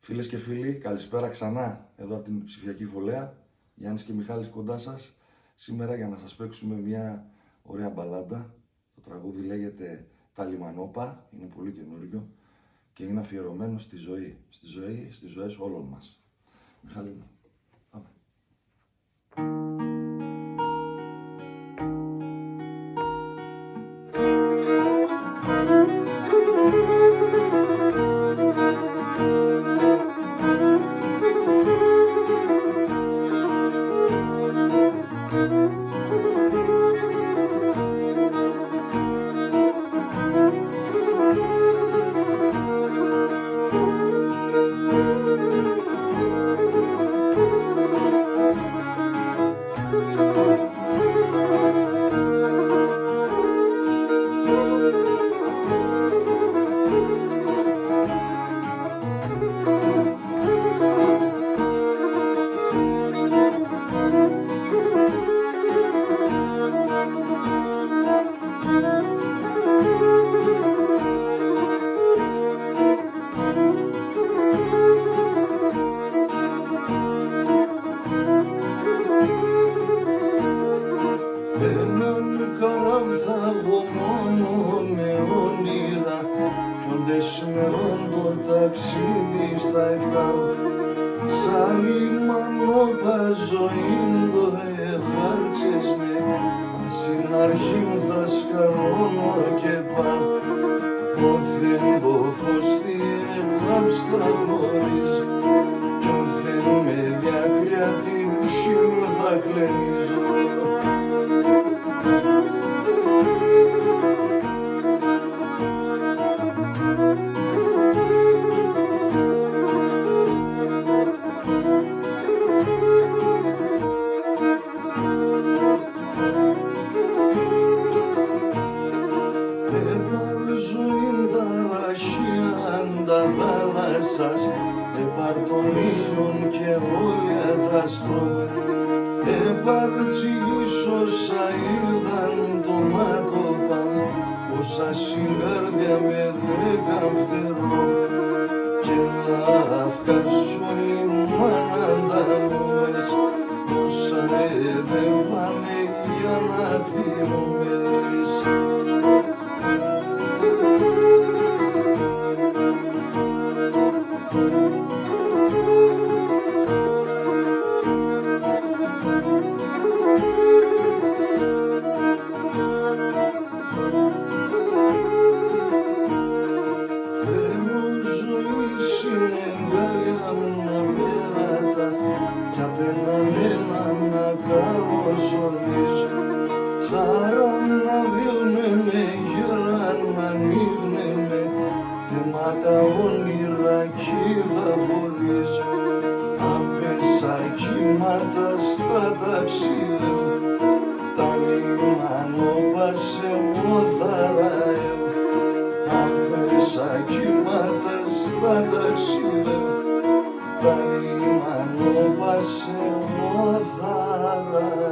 Φίλες και φίλοι, καλησπέρα ξανά εδώ από την ψηφιακή φωλέα. Γιάννης και Μιχάλης κοντά σας. Σήμερα για να σας παίξουμε μια ωραία μπαλάντα. Το τραγούδι λέγεται «Τα Λιμανόπα», είναι πολύ καινούριο και είναι αφιερωμένο στη ζωή. Στις ζωές όλων μας. Μιχάλη μου, πάμε. Έναν καραβδάγο μόνο με όνειρα κι όντες με όντο ταξίδι στα εφτά σαν λιμανόπα ζωήν το εχάρτσες με στην αρχήν θα σκαρώνω και πά όθεν το φως τι εγγάψτα γνωρίζει κι όθεν με διακριά την ψήλου θα κλενίζω. Τα θάλασσας επάρ των ήλιων και όλια τα στρώμα επάρ τσιγίσοσα είδαν το μάτωπα όσα συγκάρδια με 10 φτερό και να αυκάσω λιμάνα τα νόμες όσα εδεύανε για να θυμωμες. Κι απένανένα να καλωσορίζω χαρά να διώνε με γερά να ανοίγνε με τεμάτα όνειρα κι θα χωρίζω απέσα κύματα στα ταξίδευ τα λιμανόπα σε εγώ θα ραεύω απέσα κύματα στα ταξίδευ τα λιμανόπα σε εγώ θα ραεύω.